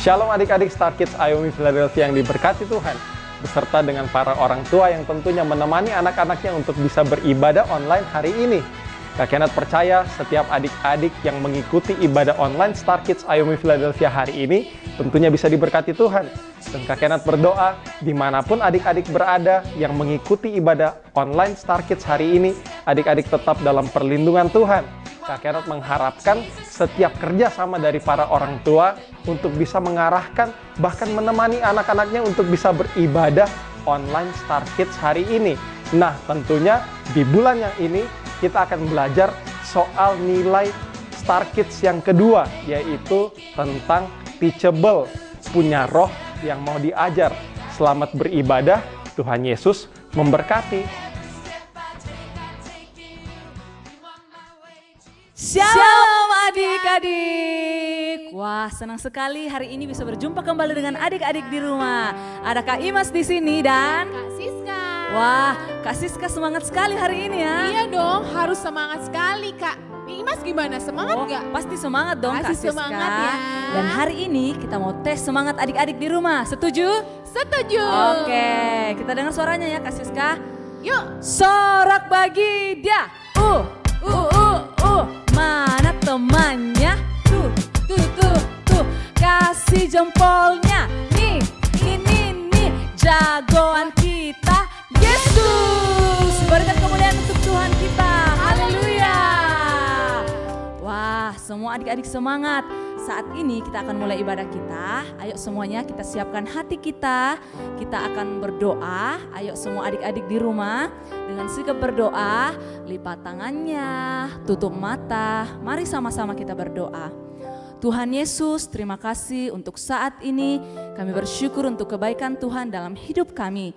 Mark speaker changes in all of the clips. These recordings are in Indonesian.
Speaker 1: Shalom adik-adik Star Kids Ayomi Philadelphia yang diberkati Tuhan, beserta dengan para orang tua yang tentunya menemani anak-anaknya untuk bisa beribadah online hari ini. Kak Kenneth percaya setiap adik-adik yang mengikuti ibadah online Star Kids Ayomi Philadelphia hari ini tentunya bisa diberkati Tuhan. Dan Kak Kenneth berdoa dimanapun adik-adik berada yang mengikuti ibadah online Star Kids hari ini, adik-adik tetap dalam perlindungan Tuhan. Kak Kenneth mengharapkan setiap kerjasama dari para orang tua untuk bisa mengarahkan bahkan menemani anak-anaknya untuk bisa beribadah online Star Kids hari ini. Nah, tentunya di bulan yang ini kita akan belajar soal nilai Star Kids yang kedua, yaitu tentang teachable, punya roh yang mau diajar. Selamat beribadah, Tuhan Yesus memberkati.
Speaker 2: Shalom adik-adik. Wah, senang sekali hari ini bisa berjumpa kembali dengan adik-adik di rumah. Ada Kak Imas di sini dan
Speaker 3: Kak Siska.
Speaker 2: Wah, Kak Siska semangat sekali hari ini ya.
Speaker 3: Iya dong, harus semangat sekali Kak. Imas gimana? Semangat nggak?
Speaker 2: Pasti semangat dong
Speaker 3: Pasti
Speaker 2: Kak Siska.
Speaker 3: semangat ya.
Speaker 2: Dan hari ini kita mau tes semangat adik-adik di rumah. Setuju?
Speaker 3: Setuju.
Speaker 2: Oke, kita dengar suaranya ya Kak Siska.
Speaker 3: Yuk.
Speaker 2: Sorak bagi dia. Mana temannya? Tuh. Kasih jempolnya. Nih, ini nih jagoan kita, Yesus. Berikan kemuliaan untuk Tuhan kita. Haleluya. Wah, semua adik-adik semangat. Saat ini kita akan mulai ibadah kita. Ayo semuanya kita siapkan hati kita. Kita akan berdoa. Ayo semua adik-adik di rumah. Dengan sikap berdoa, lipat tangannya, tutup mata. Mari sama-sama kita berdoa. Tuhan Yesus, terima kasih untuk saat ini. Kami bersyukur untuk kebaikan Tuhan dalam hidup kami.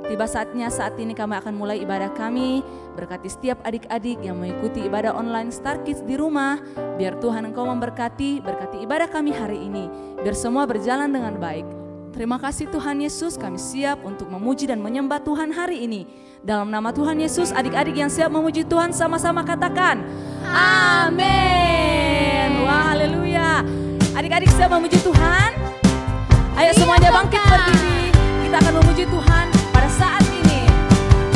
Speaker 2: Tiba saatnya saat ini kami akan mulai ibadah kami. Berkati setiap adik-adik yang mengikuti ibadah online Star Kids di rumah. Biar Tuhan Engkau memberkati, berkati ibadah kami hari ini. Biar semua berjalan dengan baik. Terima kasih Tuhan Yesus, kami siap untuk memuji dan menyembah Tuhan hari ini. Dalam nama Tuhan Yesus, adik-adik yang siap memuji Tuhan sama-sama katakan amin. Wah, haleluya. Adik-adik siap memuji Tuhan? Ayo semuanya bangkit berdiri. Kita akan memuji Tuhan pada saat ini.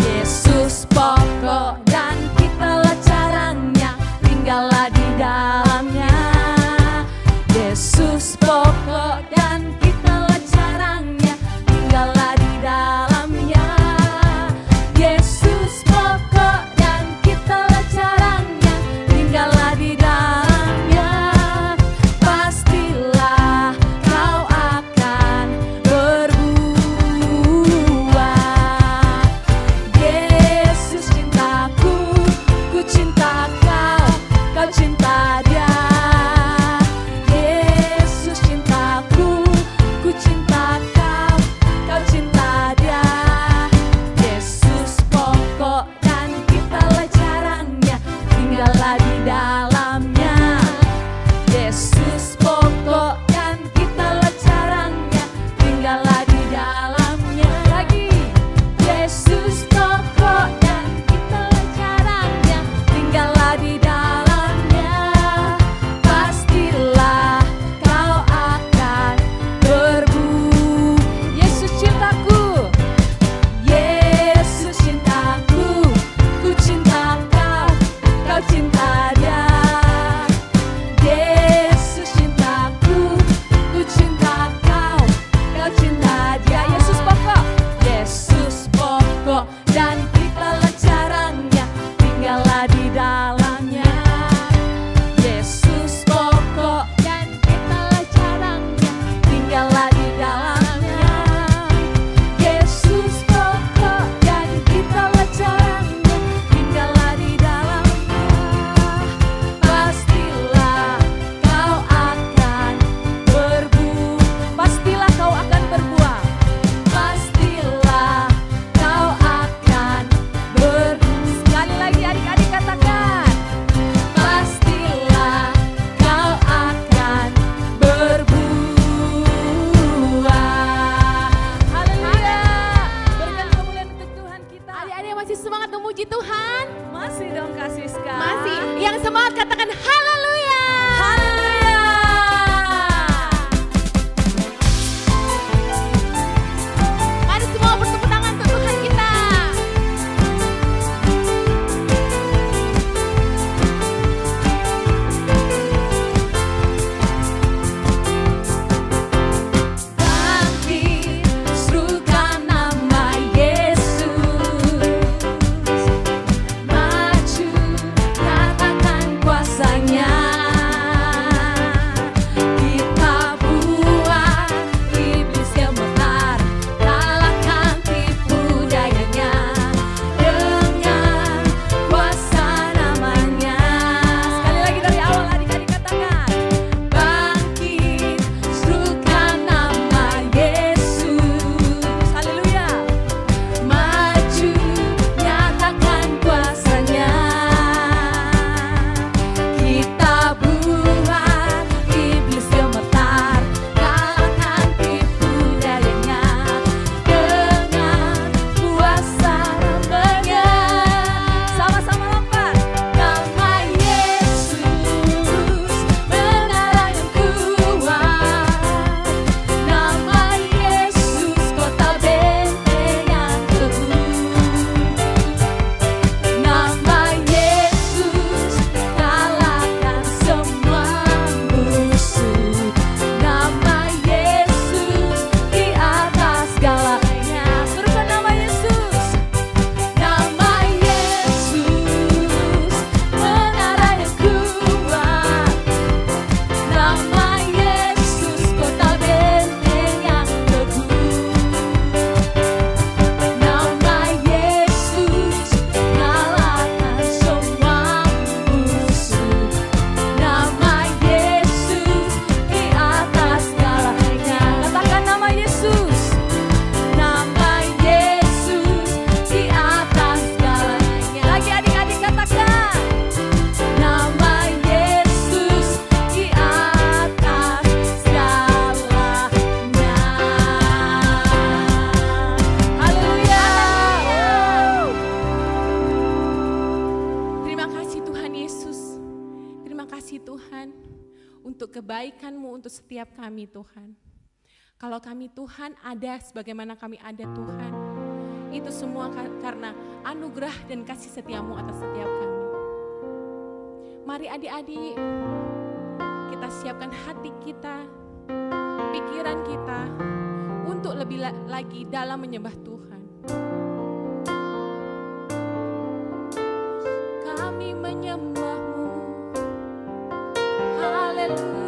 Speaker 2: Yesus pokok dan kitalah caranya, tinggallah di dalamnya. Yesus pokok dan kitalah caranya, tinggallah di dalamnya. Yesus pokok dan kitalah caranya, tinggallah di dalamnya. Pastilah kau akan berbuah. Yesus cintaku, ku cinta kau, kau cinta dia. Yesus cintaku, ku cinta kau, kau cinta dia. Yesus pokok dan kitalah caranya, tinggallah di dalamnya. Yesus pokok dan kitalah caranya, tinggallah di dalamnya. Lagi. Yesus pokok dan kitalah caranya, tinggallah di dalamnya. Pastilah kau akan berbuah. Yesus cintaku, Yesus cintaku, ku cinta kau, kau cinta dia. Yesus cintaku, ku cinta kau, kau cinta dia. Yesus pokok dan kitalah caranya, tinggallah di dalamnya. Yesus pokok dan kitalah caranya, tinggallah di dalamnya. Yesus pokok dan kitalah caranya, tinggallah di dalamnya. Pastilah kau akan berbuah. Pastilah kau akan berbuah. Pastilah kau akan berbuah. Sekali lagi adik-adik katakan. Pastilah kau akan berbuah. Haleluya. Berikan kemuliaan untuk Tuhan kita.
Speaker 3: Adik-adik masih semangat memuji Tuhan?
Speaker 2: Masih dong Kak Siska.
Speaker 3: Masih. Yang semangat katakan haleluya.
Speaker 2: Haleluya.
Speaker 3: Tuhan, untuk kebaikan-Mu untuk setiap kami Tuhan. Kalau kami Tuhan ada sebagaimana kami ada Tuhan, itu semua karena anugerah dan kasih setia-Mu atas setiap kami. Mari adik-adik, kita siapkan hati kita, pikiran kita, untuk lebih lagi dalam menyembah Tuhan. Kami menyembah-Mu, haleluya.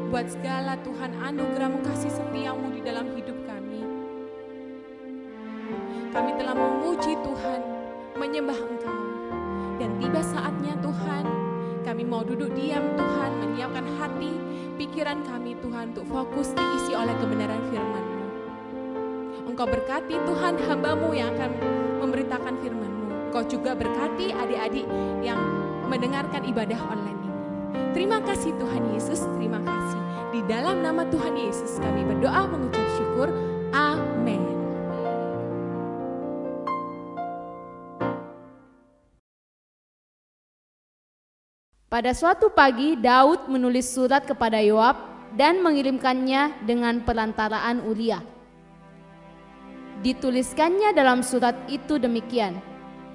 Speaker 3: buat segala Tuhan anugerah-Mu, kasih setia-Mu di dalam hidup kami. Kami telah memuji Tuhan, menyembah Engkau. Dan tiba saatnya Tuhan, kami mau duduk diam Tuhan, menyiapkan hati, pikiran kami Tuhan untuk fokus diisi oleh kebenaran firman-Mu. Engkau berkati Tuhan hamba-Mu yang akan memberitakan firman-Mu. Engkau juga berkati adik-adik yang mendengarkan ibadah online ini. Terima kasih Tuhan Yesus, terima kasih. Di dalam nama Tuhan Yesus kami berdoa mengucap syukur. Amin.
Speaker 4: Pada suatu pagi, Daud menulis surat kepada Yoab dan mengirimkannya dengan perantaraan Uria. Dituliskannya dalam surat itu demikian: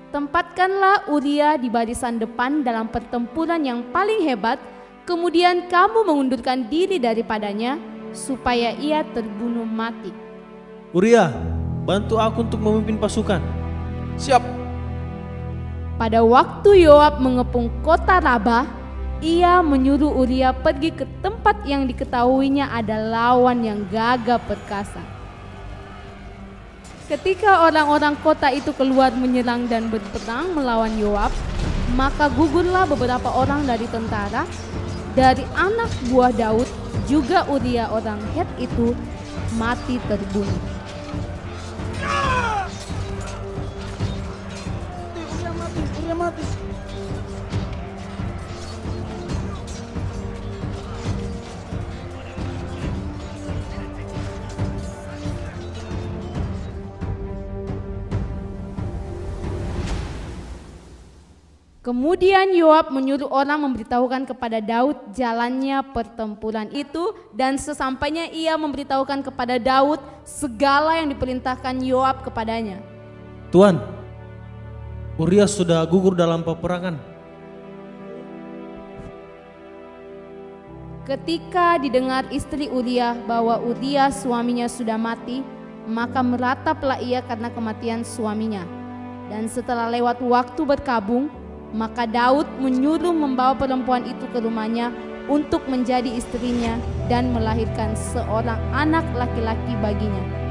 Speaker 4: tempatkanlah Uria di barisan depan dalam pertempuran yang paling hebat, kemudian kamu mengundurkan diri daripadanya, supaya ia terbunuh mati.
Speaker 5: Uria, bantu aku untuk memimpin pasukan.
Speaker 6: Siap.
Speaker 4: Pada waktu Yoab mengepung kota Rabah, ia menyuruh Uria pergi ke tempat yang diketahuinya ada lawan yang gagah perkasa. Ketika orang-orang kota itu keluar menyerang dan berperang melawan Yoab, maka gugurlah beberapa orang dari tentara, dari anak buah Daud, juga Uria orang Het itu mati terbunuh.
Speaker 6: Uria mati.
Speaker 4: Kemudian Yoab menyuruh orang memberitahukan kepada Daud jalannya pertempuran itu, dan sesampainya ia memberitahukan kepada Daud segala yang diperintahkan Yoab kepadanya.
Speaker 5: Tuan, Uria sudah gugur dalam peperangan.
Speaker 4: Ketika didengar istri Uria bahwa Uria suaminya sudah mati, maka merataplah ia karena kematian suaminya. Dan setelah lewat waktu berkabung, maka Daud menyuruh membawa perempuan itu ke rumahnya untuk menjadi istrinya dan melahirkan seorang anak laki-laki baginya.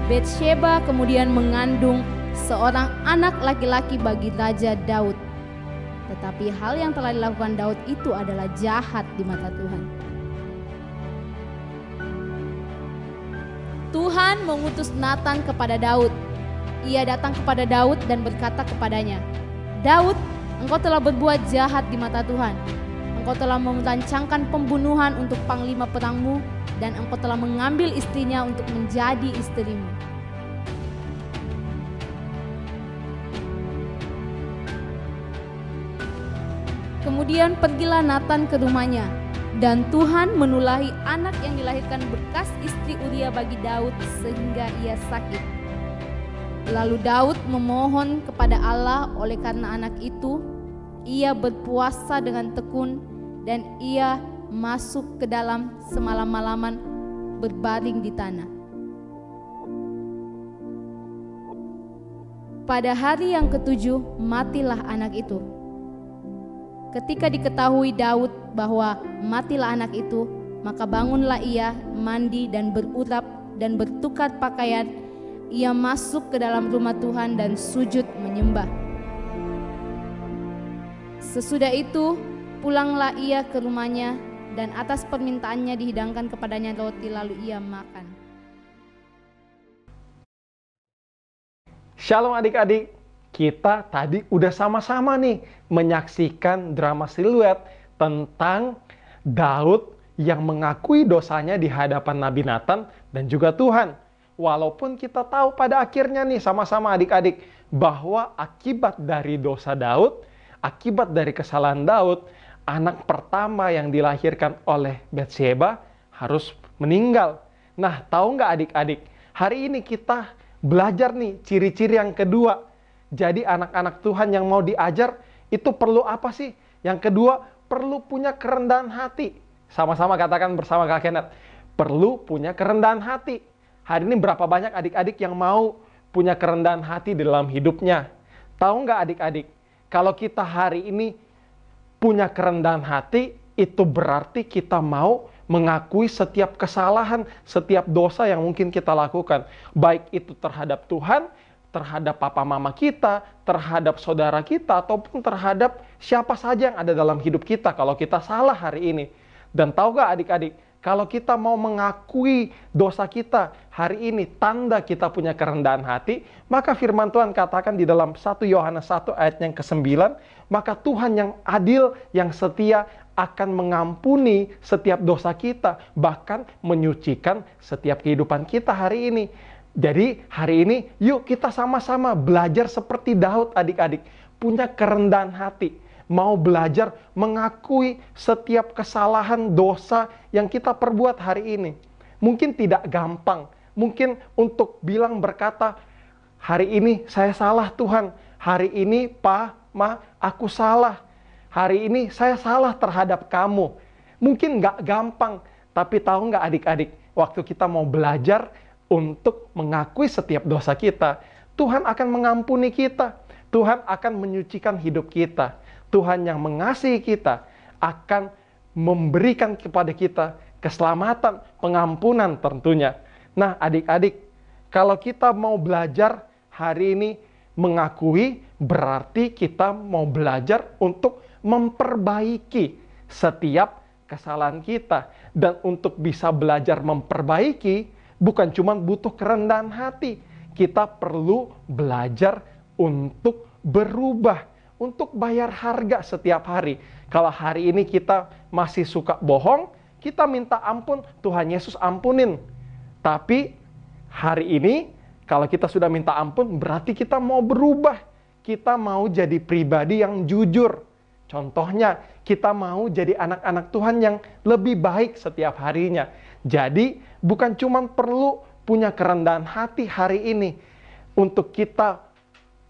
Speaker 4: Batsheba kemudian mengandung seorang anak laki-laki bagi Raja Daud. Tetapi hal yang telah dilakukan Daud itu adalah jahat di mata Tuhan. Tuhan mengutus Nathan kepada Daud. Ia datang kepada Daud dan berkata kepadanya, "Daud, engkau telah berbuat jahat di mata Tuhan. Engkau telah merancangkan pembunuhan untuk panglima perangmu, dan engkau telah mengambil istrinya untuk menjadi istrimu." Kemudian pergilah Nathan ke rumahnya, dan Tuhan menulahi anak yang dilahirkan bekas istri Uria bagi Daud sehingga ia sakit. Lalu Daud memohon kepada Allah oleh karena anak itu. Ia berpuasa dengan tekun dan ia masuk ke dalam semalam-malaman berbaring di tanah. Pada hari yang ketujuh matilah anak itu. Ketika diketahui Daud bahwa matilah anak itu, maka bangunlah ia, mandi dan berurap dan bertukar pakaian. Ia masuk ke dalam rumah Tuhan dan sujud menyembah. Sesudah itu pulanglah ia ke rumahnya, dan atas permintaannya dihidangkan kepadanya roti, lalu ia makan.
Speaker 1: Shalom adik-adik, kita tadi udah sama-sama nih menyaksikan drama siluet tentang Daud yang mengakui dosanya di hadapan Nabi Nathan dan juga Tuhan. Walaupun kita tahu pada akhirnya nih sama-sama adik-adik bahwa akibat dari dosa Daud, akibat dari kesalahan Daud, anak pertama yang dilahirkan oleh Batsheba harus meninggal. Nah, tahu nggak adik-adik, hari ini kita belajar nih ciri-ciri yang kedua. Jadi anak-anak Tuhan yang mau diajar itu perlu apa sih? Yang kedua, perlu punya kerendahan hati. Sama-sama katakan bersama Kak Kenneth. Perlu punya kerendahan hati. Hari ini berapa banyak adik-adik yang mau punya kerendahan hati di dalam hidupnya? Tahu nggak adik-adik? Kalau kita hari ini punya kerendahan hati, itu berarti kita mau mengakui setiap kesalahan, setiap dosa yang mungkin kita lakukan. Baik itu terhadap Tuhan, terhadap papa mama kita, terhadap saudara kita, ataupun terhadap siapa saja yang ada dalam hidup kita kalau kita salah hari ini. Dan tahu gak adik-adik, kalau kita mau mengakui dosa kita hari ini, tanda kita punya kerendahan hati, maka firman Tuhan katakan di dalam 1 Yohanes 1 ayat yang ke-9, maka Tuhan yang adil, yang setia, akan mengampuni setiap dosa kita, bahkan menyucikan setiap kehidupan kita hari ini. Jadi hari ini yuk kita sama-sama belajar seperti Daud adik-adik, punya kerendahan hati, mau belajar mengakui setiap kesalahan dosa yang kita perbuat hari ini. Mungkin tidak gampang, mungkin untuk bilang berkata, hari ini saya salah Tuhan, hari ini Pa, Ma, aku salah. Hari ini saya salah terhadap kamu. Mungkin nggak gampang, tapi tahu nggak adik-adik, waktu kita mau belajar untuk mengakui setiap dosa kita, Tuhan akan mengampuni kita. Tuhan akan menyucikan hidup kita. Tuhan yang mengasihi kita akan memberikan kepada kita keselamatan, pengampunan tentunya. Nah adik-adik, kalau kita mau belajar hari ini mengakui, berarti kita mau belajar untuk memperbaiki setiap kesalahan kita. Dan untuk bisa belajar memperbaiki, bukan cuma butuh kerendahan hati. Kita perlu belajar untuk berubah, untuk bayar harga setiap hari. Kalau hari ini kita masih suka bohong, kita minta ampun, Tuhan Yesus ampunin. Tapi hari ini, kalau kita sudah minta ampun, berarti kita mau berubah. Kita mau jadi pribadi yang jujur. Contohnya, kita mau jadi anak-anak Tuhan yang lebih baik setiap harinya. Jadi, bukan cuma perlu punya kerendahan hati hari ini. Untuk kita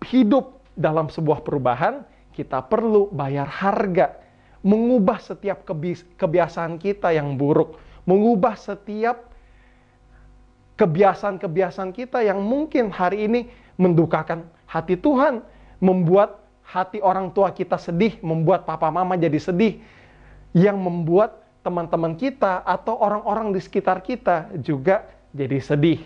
Speaker 1: hidup dalam sebuah perubahan, kita perlu bayar harga. Mengubah setiap kebiasaan kita yang buruk. Mengubah setiap kebiasaan-kebiasaan kita yang mungkin hari ini mendukakan hati Tuhan. Membuat hati orang tua kita sedih, membuat papa mama jadi sedih, yang membuat teman-teman kita atau orang-orang di sekitar kita juga jadi sedih.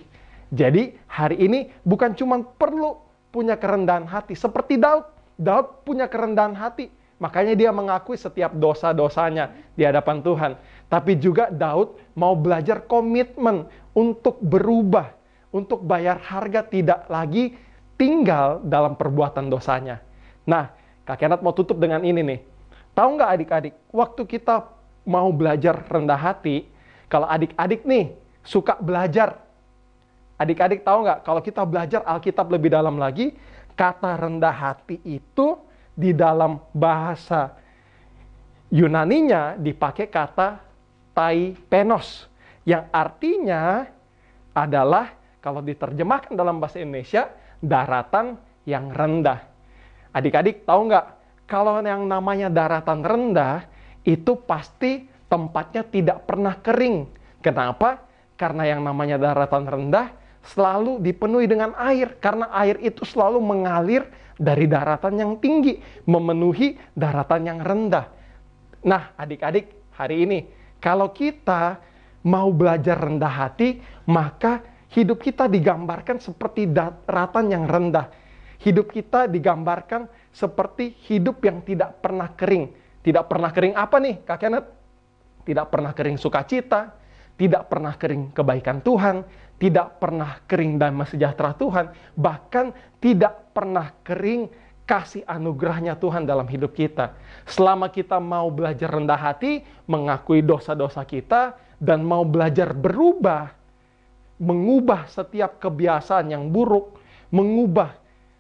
Speaker 1: Jadi hari ini bukan cuma perlu punya kerendahan hati, seperti Daud. Daud punya kerendahan hati, makanya dia mengakui setiap dosa-dosanya di hadapan Tuhan. Tapi juga Daud mau belajar komitmen untuk berubah, untuk bayar harga, tidak lagi tinggal dalam perbuatan dosanya. Nah, Kak Kenneth mau tutup dengan ini nih. Tahu nggak adik-adik, waktu kita mau belajar rendah hati, kalau adik-adik nih suka belajar, adik-adik tahu nggak, kalau kita belajar Alkitab lebih dalam lagi, kata rendah hati itu di dalam bahasa Yunaninya dipakai kata taipenos, yang artinya adalah, kalau diterjemahkan dalam bahasa Indonesia, daratan yang rendah. Adik-adik tahu nggak, kalau yang namanya daratan rendah, itu pasti tempatnya tidak pernah kering. Kenapa? Karena yang namanya daratan rendah selalu dipenuhi dengan air. Karena air itu selalu mengalir dari daratan yang tinggi, memenuhi daratan yang rendah. Nah, adik-adik, hari ini, kalau kita mau belajar rendah hati, maka hidup kita digambarkan seperti daratan yang rendah. Hidup kita digambarkan seperti hidup yang tidak pernah kering. Tidak pernah kering apa nih, Kak Kenneth? Tidak pernah kering sukacita, tidak pernah kering kebaikan Tuhan, tidak pernah kering damai sejahtera Tuhan, bahkan tidak pernah kering kasih anugerahnya Tuhan dalam hidup kita. Selama kita mau belajar rendah hati, mengakui dosa-dosa kita, dan mau belajar berubah, mengubah setiap kebiasaan yang buruk, mengubah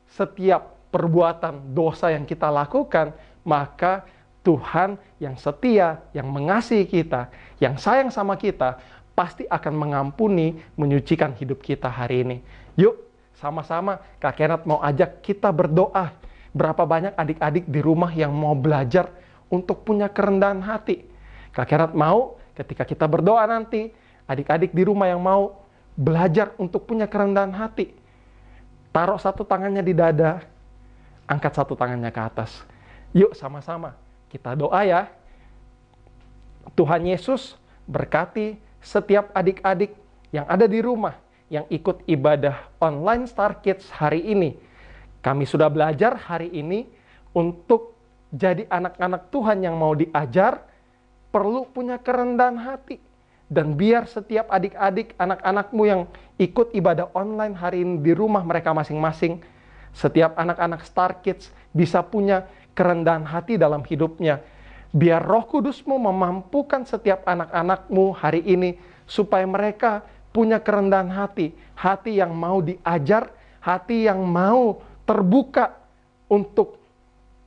Speaker 1: setiap perbuatan dosa yang kita lakukan, maka Tuhan yang setia, yang mengasihi kita, yang sayang sama kita, pasti akan mengampuni, menyucikan hidup kita hari ini. Yuk, sama-sama Kak Kenneth mau ajak kita berdoa. Berapa banyak adik-adik di rumah yang mau belajar untuk punya kerendahan hati. Kak Kenneth mau ketika kita berdoa nanti, adik-adik di rumah yang mau belajar untuk punya kerendahan hati, taruh satu tangannya di dada, angkat satu tangannya ke atas. Yuk sama-sama kita doa ya. Tuhan Yesus berkati setiap adik-adik yang ada di rumah, yang ikut ibadah online Star Kids hari ini. Kami sudah belajar hari ini untuk jadi anak-anak Tuhan yang mau diajar, perlu punya kerendahan hati. Dan biar setiap adik-adik, anak-anakmu yang ikut ibadah online hari ini di rumah mereka masing-masing, setiap anak-anak Star Kids bisa punya kerendahan hati dalam hidupnya. Biar Roh Kudus-Mu memampukan setiap anak-anakmu hari ini supaya mereka punya kerendahan hati. Hati yang mau diajar, hati yang mau terbuka untuk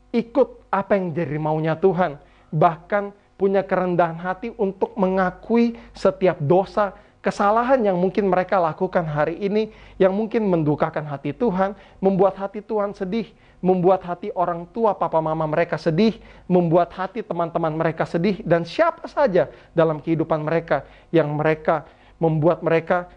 Speaker 1: ikut apa yang jadi maunya Tuhan. Bahkan punya kerendahan hati untuk mengakui setiap dosa, kesalahan yang mungkin mereka lakukan hari ini, yang mungkin mendukakan hati Tuhan, membuat hati Tuhan sedih, membuat hati orang tua, papa mama mereka sedih, membuat hati teman-teman mereka sedih, dan siapa saja dalam kehidupan mereka yang mereka membuat mereka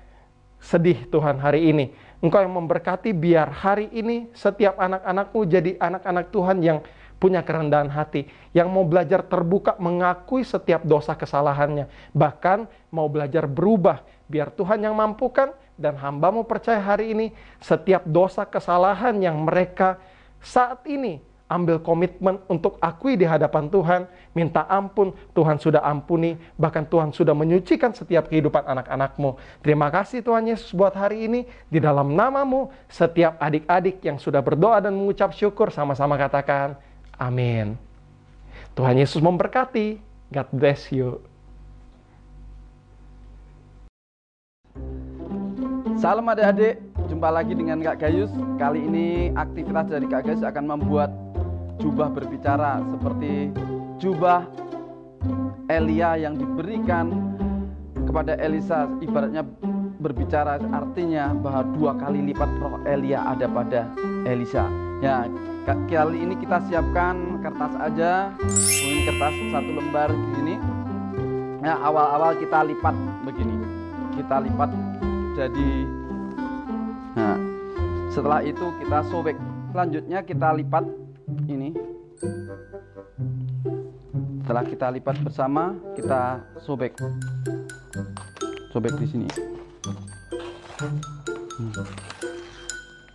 Speaker 1: sedih Tuhan hari ini. Engkau yang memberkati biar hari ini setiap anak-anakmu jadi anak-anak Tuhan yang punya kerendahan hati, yang mau belajar terbuka mengakui setiap dosa kesalahannya, bahkan mau belajar berubah, biar Tuhan yang mampukan, dan hamba-Mu percaya hari ini setiap dosa kesalahan yang mereka saat ini ambil komitmen untuk akui di hadapan Tuhan, minta ampun, Tuhan sudah ampuni, bahkan Tuhan sudah menyucikan setiap kehidupan anak-anak-Mu. Terima kasih Tuhan Yesus buat hari ini, di dalam nama-Mu, setiap adik-adik yang sudah berdoa dan mengucap syukur, sama-sama katakan, amin. Tuhan Yesus memberkati. God bless you.
Speaker 7: Salam adik-adik, jumpa lagi dengan Kak Gayus. Kali ini aktivitas dari Kak Gayus akan membuat jubah berbicara seperti jubah Elia yang diberikan kepada Elisa. Ibaratnya berbicara artinya bahwa 2 kali lipat roh Elia ada pada Elisa. Ya, kali ini kita siapkan kertas aja, mungkin kertas 1 lembar gini. Ya, awal-awal kita lipat begini. Kita lipat jadi, nah, setelah itu kita sobek. Selanjutnya kita lipat ini. Setelah kita lipat bersama, kita sobek. Sobek di sini.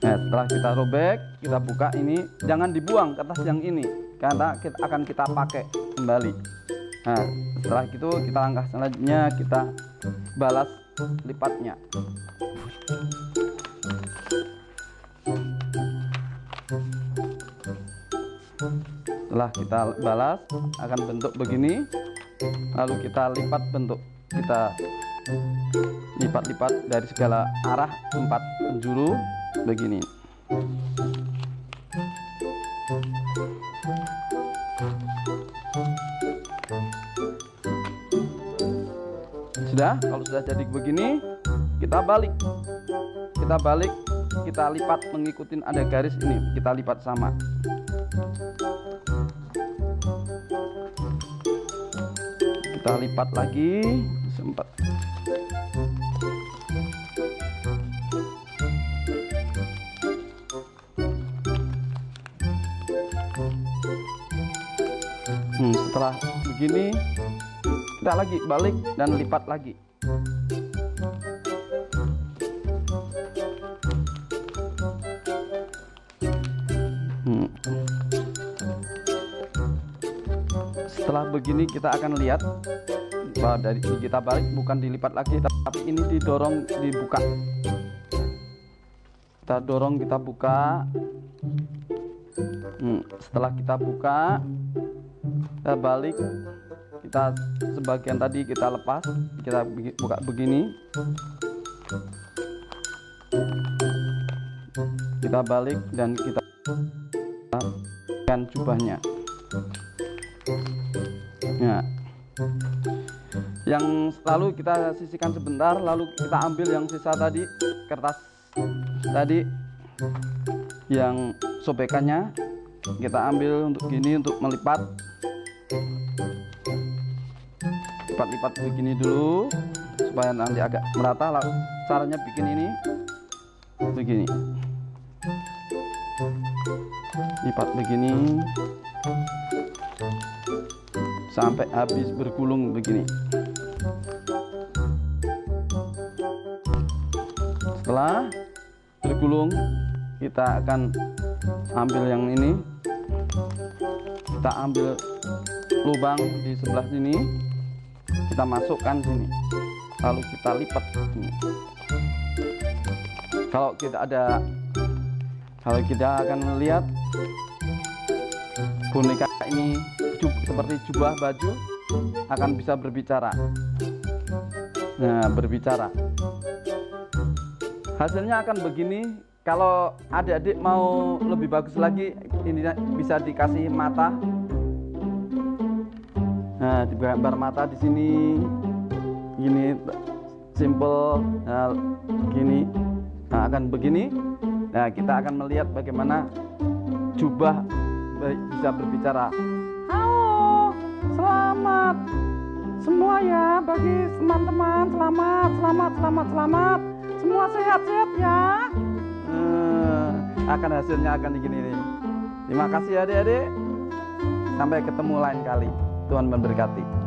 Speaker 7: Nah, setelah kita robek, kita buka ini. Jangan dibuang kertas yang ini, karena akan kita pakai kembali. Nah, setelah itu kita langkah selanjutnya, kita balas lipatnya. Setelah kita balas akan bentuk begini, lalu kita lipat bentuk, kita lipat-lipat dari segala arah 4 penjuru begini. Sudah, kalau sudah jadi begini, kita balik, kita lipat mengikuti ada garis ini, kita lipat sama. Kita lipat lagi sempat. Setelah begini, kita lagi balik dan lipat lagi. Setelah begini kita akan lihat bahwa dari kita balik bukan dilipat lagi, tapi ini didorong, dibuka. Kita dorong, kita buka. Setelah kita buka, kita balik, kita sebagian tadi kita lepas, kita buka begini, kita balik dan kita jubahnya. Ya. Yang lalu kita sisihkan sebentar, lalu kita ambil yang sisa tadi, kertas tadi yang sobekannya kita ambil untuk gini, untuk melipat. Lipat-lipat begini dulu supaya nanti agak merata. Lalu caranya bikin ini begini, lipat begini sampai habis bergulung begini. Setelah bergulung, kita akan ambil yang ini, kita ambil lubang di sebelah sini, kita masukkan sini, lalu kita lipat sini. Kalau kita akan melihat boneka ini seperti jubah baju akan bisa berbicara. Nah, berbicara. Hasilnya akan begini. Kalau adik-adik mau lebih bagus lagi, ini bisa dikasih mata. Nah, digambar mata di sini. Gini simple. Nah, gini. Nah, akan begini. Nah, kita akan melihat bagaimana jubah bisa berbicara. Halo, selamat semua ya bagi teman-teman. Selamat. Semua sehat-sehat ya. Akan hasilnya akan begini nih. Terima kasih adik-adik. Sampai ketemu lain kali. Tuhan memberkati.